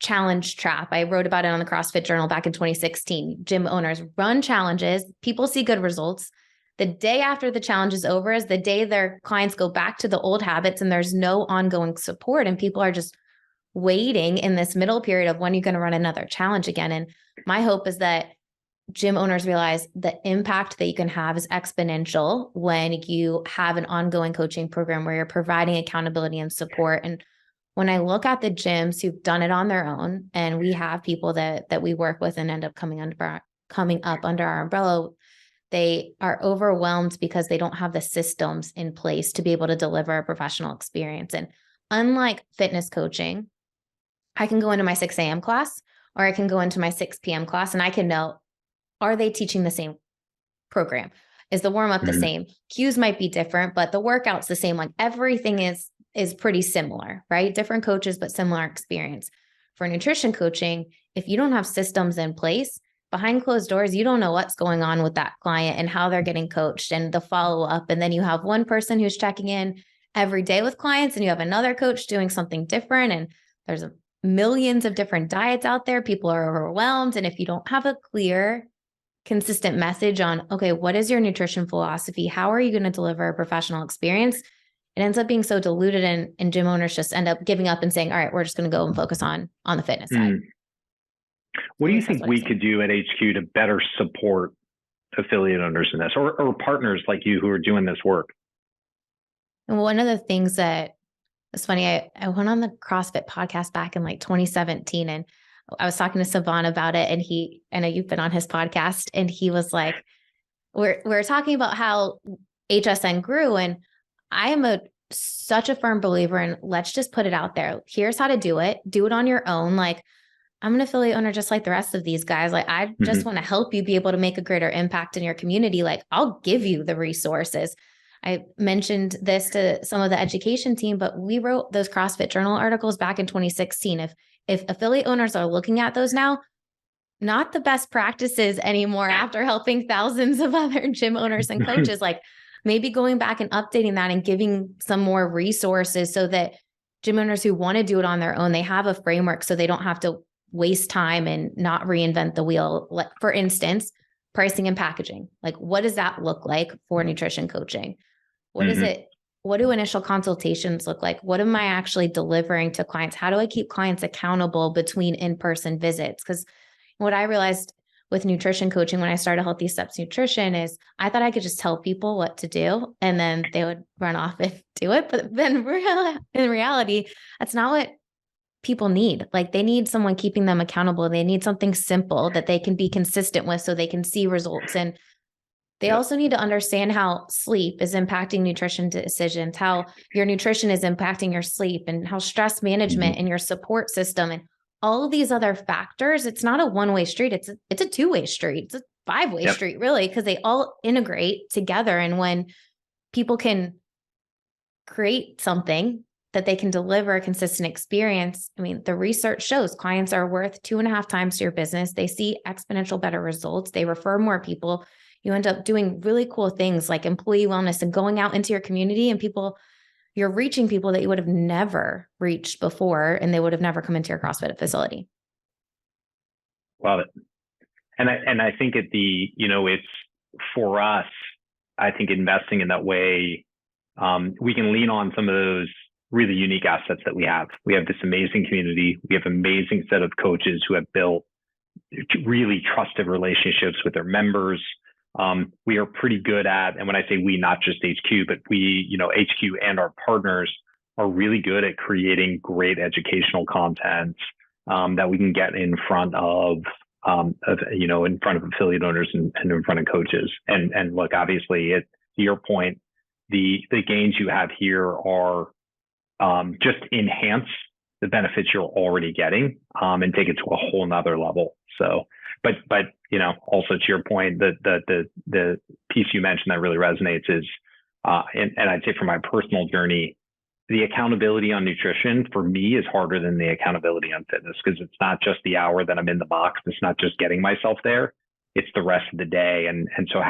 challenge trap. I wrote about it on the CrossFit Journal back in 2016. Gym owners run challenges. People see good results. The day after the challenge is over is the day their clients go back to the old habits and there's no ongoing support. And people are just waiting in this middle period of when you're going to run another challenge again. And my hope is that gym owners realize the impact that you can have is exponential when you have an ongoing coaching program where you're providing accountability and support. And when I look at the gyms who've done it on their own, and we have people that we work with and end up coming up under our umbrella, they are overwhelmed because they don't have the systems in place to be able to deliver a professional experience. And unlike fitness coaching, I can go into my 6 a.m. class or I can go into my 6 p.m. class and I can know, are they teaching the same program? Is the warm up the same? Cues might be different, but the workout's the same. Like everything is pretty similar, right? Different coaches, but similar experience. For nutrition coaching, if you don't have systems in place, behind closed doors, you don't know what's going on with that client and how they're getting coached and the follow up. And then you have one person who's checking in every day with clients and you have another coach doing something different. And there's millions of different diets out there. People are overwhelmed. And if you don't have a clear, consistent message on, okay, what is your nutrition philosophy? How are you going to deliver a professional experience? It ends up being so diluted and gym owners just end up giving up and saying, all right, we're just going to go and focus on the fitness side. What do you think we could do at HQ to better support affiliate owners in this or partners like you who are doing this work? And one of the things that it's funny, I went on the CrossFit podcast back in like 2017 and I was talking to Savan about it. And I know you've been on his podcast and he was like, we're talking about how HSN grew. And I am such a firm believer in let's just put it out there. Here's how to do it on your own. Like I'm an affiliate owner, just like the rest of these guys. Like I just want to help you be able to make a greater impact in your community. Like I'll give you the resources. I mentioned this to some of the education team, but we wrote those CrossFit Journal articles back in 2016. If affiliate owners are looking at those now, not the best practices anymore after helping thousands of other gym owners and coaches, like maybe going back and updating that and giving some more resources so that gym owners who want to do it on their own, they have a framework so they don't have to waste time and not reinvent the wheel. Like, for instance, pricing and packaging. Like, what does that look like for nutrition coaching? What is it? What do initial consultations look like? What am I actually delivering to clients? How do I keep clients accountable between in-person visits? Because what I realized with nutrition coaching when I started Healthy Steps Nutrition is I thought I could just tell people what to do and then they would run off and do it. But then in reality, that's not what people need. Like they need someone keeping them accountable. They need something simple that they can be consistent with so they can see results. And they also need to understand how sleep is impacting nutrition decisions, how your nutrition is impacting your sleep, and how stress management and your support system and all of these other factors. It's not a one-way street. It's a two-way street. It's a five-way street, really, because they all integrate together. And when people can create something that they can deliver a consistent experience, I mean, the research shows clients are worth 2.5 times to your business. They see exponential better results. They refer more people. You end up doing really cool things like employee wellness and going out into your community and you're reaching people that you would have never reached before, and they would have never come into your CrossFit facility. Love it. And I think it's for us, I think investing in that way, we can lean on some of those really unique assets that we have. We have this amazing community. We have an amazing set of coaches who have built really trusted relationships with their members. We are pretty good at, and when I say we, not just HQ, but we, HQ and our partners are really good at creating great educational content that we can get in front of in front of affiliate owners and in front of coaches. And look, obviously, to your point, the gains you have here are just enhance the benefits you're already getting and take it to a whole nother level. So, but also to your point, the piece you mentioned that really resonates is, and I'd say from my personal journey, the accountability on nutrition for me is harder than the accountability on fitness, because it's not just the hour that I'm in the box. It's not just getting myself there. it's the rest of the day. And so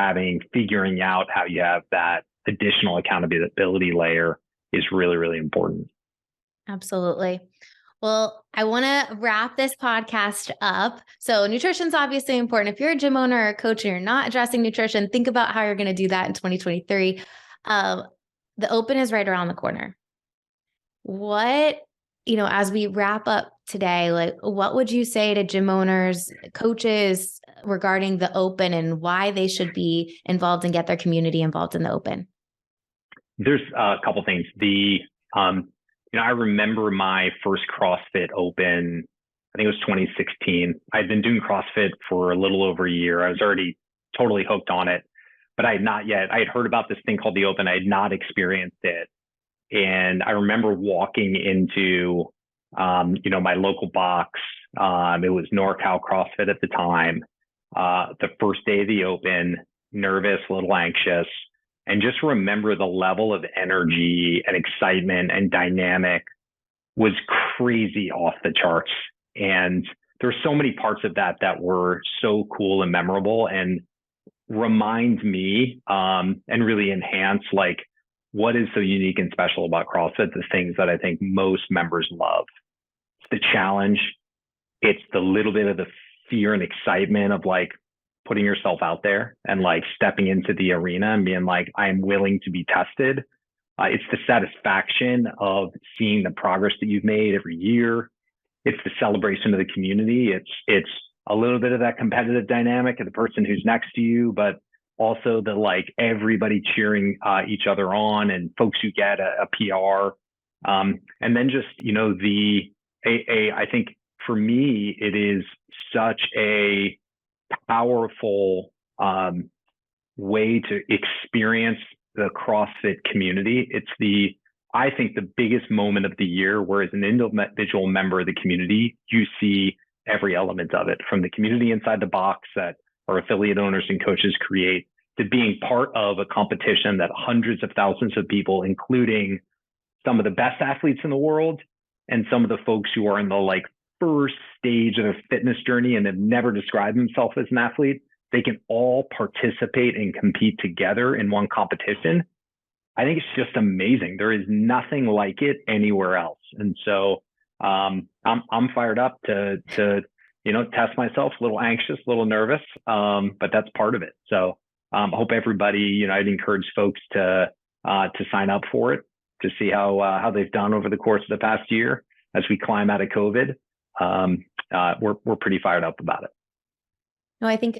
figuring out how you have that additional accountability layer is really, really important. Absolutely. Well, I want to wrap this podcast up. So nutrition is obviously important. If you're a gym owner or a coach and you're not addressing nutrition, think about how you're going to do that in 2023. The Open is right around the corner. What, as we wrap up today, like what would you say to gym owners, coaches regarding the Open and why they should be involved and get their community involved in the Open? There's a couple things. I remember my first CrossFit Open, I think it was 2016. I'd been doing CrossFit for a little over a year. I was already totally hooked on it, but I had heard about this thing called the Open. I had not experienced it. And I remember walking into, my local box. It was NorCal CrossFit at the time. The first day of the Open, nervous, a little anxious, and just remember the level of energy and excitement and dynamic was crazy off the charts. And there's so many parts of that were so cool and memorable and remind me and really enhance like what is so unique and special about CrossFit, the things that I think most members love. It's the challenge. It's the little bit of the fear and excitement of like putting yourself out there and like stepping into the arena and being like, I am willing to be tested. It's the satisfaction of seeing the progress that you've made every year. It's the celebration of the community. It's a little bit of that competitive dynamic of the person who's next to you, but also the like everybody cheering each other on and folks who get a PR. And then just, I think for me, it is such a powerful way to experience the CrossFit community. It's I think the biggest moment of the year where as an individual member of the community, you see every element of it, from the community inside the box that our affiliate owners and coaches create to being part of a competition that hundreds of thousands of people, including some of the best athletes in the world and some of the folks who are in the like first stage of their fitness journey and have never described themselves as an athlete, they can all participate and compete together in one competition. I think it's just amazing. There is nothing like it anywhere else. And so I'm fired up to test myself, a little anxious, a little nervous, but that's part of it. So I hope everybody, I'd encourage folks to sign up for it, to see how they've done over the course of the past year as we climb out of COVID. We're pretty fired up about it. No, I think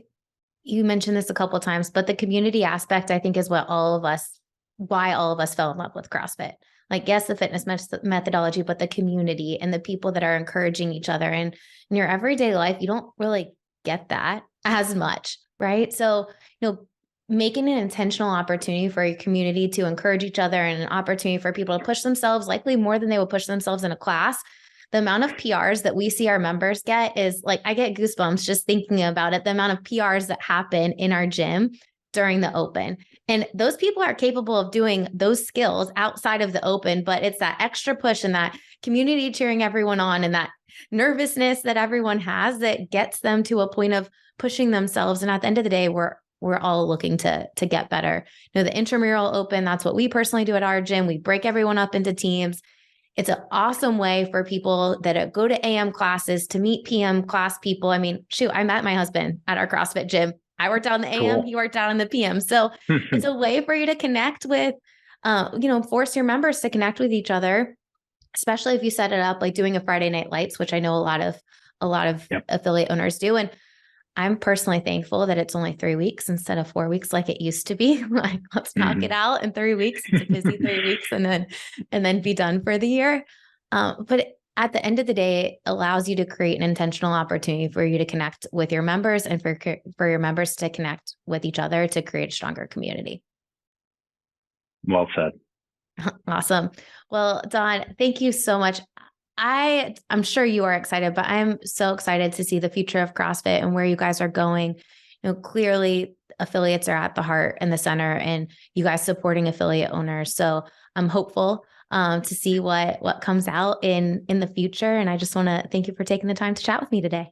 you mentioned this a couple of times, but the community aspect, I think, is why all of us fell in love with CrossFit. Like, yes, the fitness methodology, but the community and the people that are encouraging each other. And in your everyday life, you don't really get that as much, right? So, making an intentional opportunity for your community to encourage each other and an opportunity for people to push themselves, likely more than they would push themselves in a class. The amount of PRs that we see our members get is like, I get goosebumps just thinking about it. The amount of PRs that happen in our gym during the Open. And those people are capable of doing those skills outside of the Open, but it's that extra push and that community cheering everyone on and that nervousness that everyone has that gets them to a point of pushing themselves. And at the end of the day, we're all looking to get better. The intramural Open, that's what we personally do at our gym. We break everyone up into teams. It's an awesome way for people that go to AM classes to meet PM class people. I mean, shoot, I met my husband at our CrossFit gym. I worked out in the AM, he worked out in the PM. So it's a way for you to connect with, force your members to connect with each other, especially if you set it up like doing a Friday night lights, which I know a lot of affiliate owners do. And I'm personally thankful that it's only 3 weeks instead of 4 weeks like it used to be. Like, let's knock it out in 3 weeks. It's a busy 3 weeks and then be done for the year. But at the end of the day, it allows you to create an intentional opportunity for you to connect with your members and for your members to connect with each other to create a stronger community. Well said. Awesome. Well, Don, thank you so much. I'm sure you are excited, but I'm so excited to see the future of CrossFit and where you guys are going. Clearly affiliates are at the heart and the center, and you guys supporting affiliate owners. So I'm hopeful to see what comes out in the future. And I just want to thank you for taking the time to chat with me today.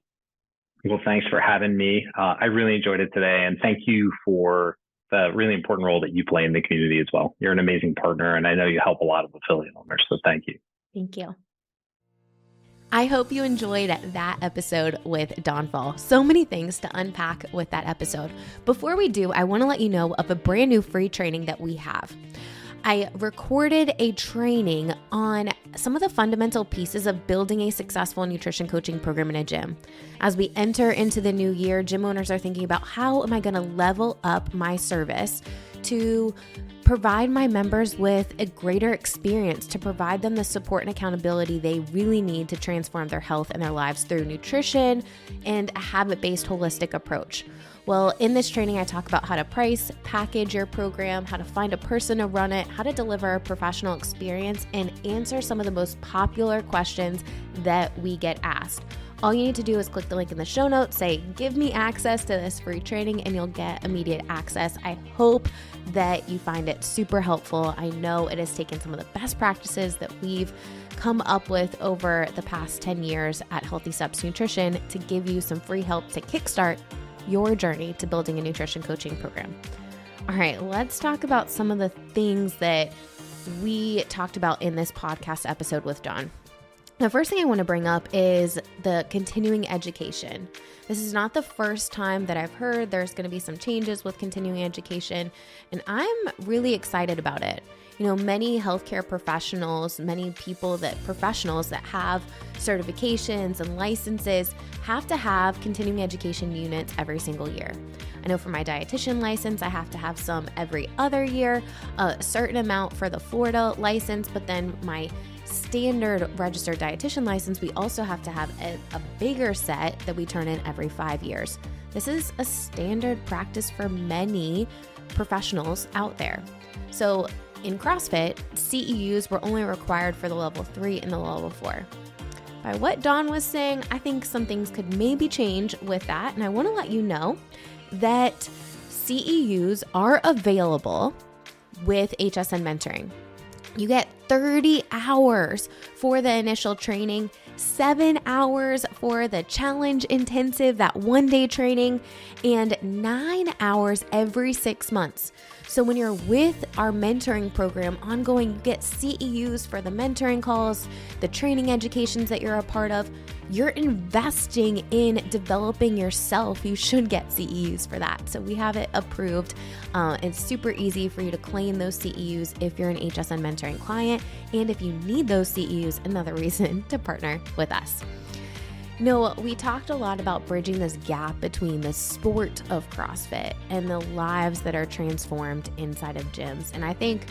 Well, thanks for having me. I really enjoyed it today. And thank you for the really important role that you play in the community as well. You're an amazing partner, and I know you help a lot of affiliate owners. So thank you. Thank you. I hope you enjoyed that episode with Dawn Fall. So many things to unpack with that episode. Before we do, I want to let you know of a brand new free training that we have. I recorded a training on some of the fundamental pieces of building a successful nutrition coaching program in a gym. As we enter into the new year, gym owners are thinking about how am I going to level up my service to provide my members with a greater experience, to provide them the support and accountability they really need to transform their health and their lives through nutrition and a habit-based holistic approach. Well, in this training, I talk about how to price, package your program, how to find a person to run it, how to deliver a professional experience, and answer some of the most popular questions that we get asked. All you need to do is click the link in the show notes, say, give me access to this free training, and you'll get immediate access. I hope that you find it super helpful. I know it has taken some of the best practices that we've come up with over the past 10 years at Healthy Steps Nutrition to give you some free help to kickstart your journey to building a nutrition coaching program. All right, let's talk about some of the things that we talked about in this podcast episode with Dawn. The first thing I want to bring up is the continuing education. This is not the first time that I've heard there's going to be some changes with continuing education, and I'm really excited about it. You know, many healthcare professionals, professionals that have certifications and licenses have to have continuing education units every single year. I know for my dietitian license, I have to have some every other year, a certain amount for the Florida license, but then my standard registered dietitian license, we also have to have a bigger set that we turn in every 5 years. This is a standard practice for many professionals out there. So in CrossFit, CEUs were only required for the level 3 and the level 4. By what Dawn was saying, I think some things could maybe change with that. And I want to let you know that CEUs are available with HSN Mentoring. You get 30 hours for the initial training, 7 hours for the challenge intensive, that 1-day training, and 9 hours every 6 months. So when you're with our mentoring program ongoing, you get CEUs for the mentoring calls, the training educations that you're a part of. You're investing in developing yourself. You should get CEUs for that. So we have it approved. It's super easy for you to claim those CEUs if you're an HSN mentoring client. And if you need those CEUs, another reason to partner with us. No, we talked a lot about bridging this gap between the sport of CrossFit and the lives that are transformed inside of gyms. And I think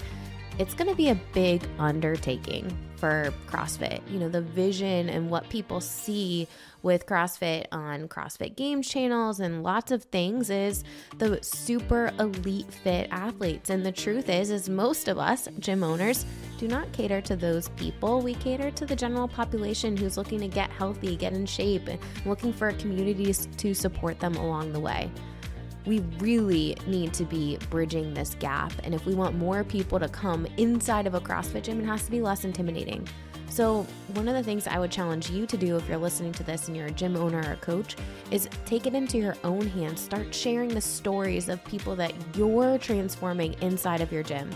it's going to be a big undertaking for CrossFit. You know, the vision and what people see with CrossFit on CrossFit Games channels and lots of things is the super elite fit athletes. And the truth is most of us gym owners do not cater to those people. We cater to the general population who's looking to get healthy, get in shape, and looking for communities to support them along the way. We really need to be bridging this gap. And if we want more people to come inside of a CrossFit gym, it has to be less intimidating. So one of the things I would challenge you to do if you're listening to this and you're a gym owner or a coach is take it into your own hands. Start sharing the stories of people that you're transforming inside of your gym.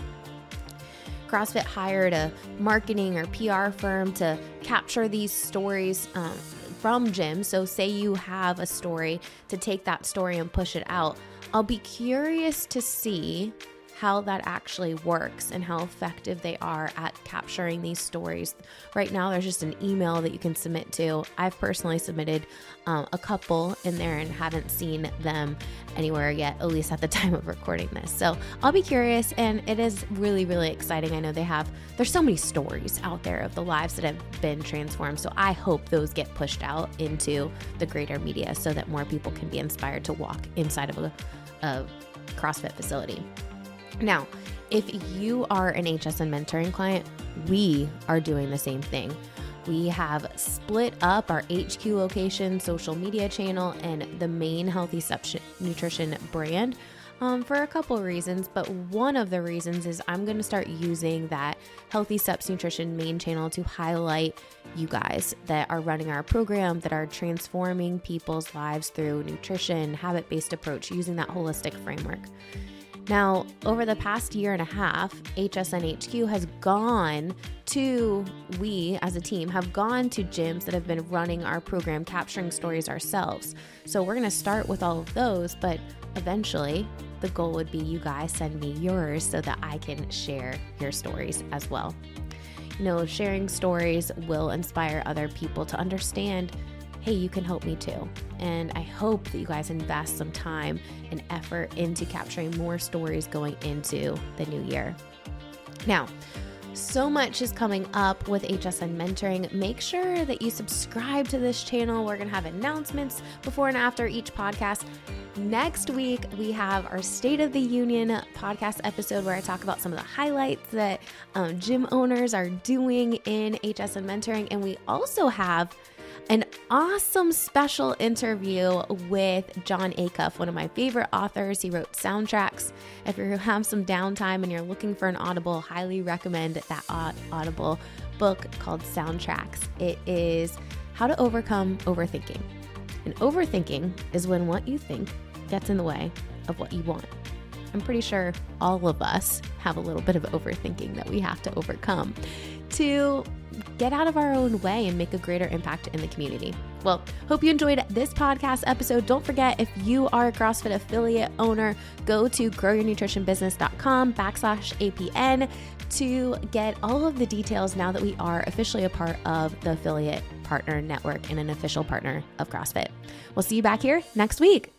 CrossFit hired a marketing or PR firm to capture these stories from gyms. So say you have a story, to take that story and push it out. I'll be curious to see how that actually works and how effective they are at capturing these stories. Right now, there's just an email that you can submit to. I've personally submitted a couple in there and haven't seen them anywhere yet, at least at the time of recording this. So I'll be curious, and it is really, really exciting. I know there's so many stories out there of the lives that have been transformed. So I hope those get pushed out into the greater media so that more people can be inspired to walk inside of a CrossFit facility. Now, if you are an HSN mentoring client, we are doing the same thing. We have split up our HQ location, social media channel, and the main Healthy Steps Nutrition brand for a couple of reasons, but one of the reasons is I'm going to start using that Healthy Steps Nutrition main channel to highlight you guys that are running our program, that are transforming people's lives through nutrition, habit-based approach, using that holistic framework. Now, over the past year and a half, HSN HQ has gone to, we as a team have gone to gyms that have been running our program, capturing stories ourselves. So we're going to start with all of those, but eventually the goal would be you guys send me yours so that I can share your stories as well. You know, sharing stories will inspire other people to understand, hey, you can help me too. And I hope that you guys invest some time and effort into capturing more stories going into the new year. Now, so much is coming up with HSN Mentoring. Make sure that you subscribe to this channel. We're going to have announcements before and after each podcast. Next week, we have our State of the Union podcast episode where I talk about some of the highlights that gym owners are doing in HSN Mentoring. And we also have an awesome special interview with John Acuff, one of my favorite authors. He wrote Soundtracks. If you have some downtime and you're looking for an Audible, highly recommend that Audible book called Soundtracks. It is how to overcome overthinking. And overthinking is when what you think gets in the way of what you want. I'm pretty sure all of us have a little bit of overthinking that we have to overcome to get out of our own way and make a greater impact in the community. Well, hope you enjoyed this podcast episode. Don't forget, if you are a CrossFit affiliate owner, go to growyournutritionbusiness.com/APN to get all of the details now that we are officially a part of the affiliate partner network and an official partner of CrossFit. We'll see you back here next week.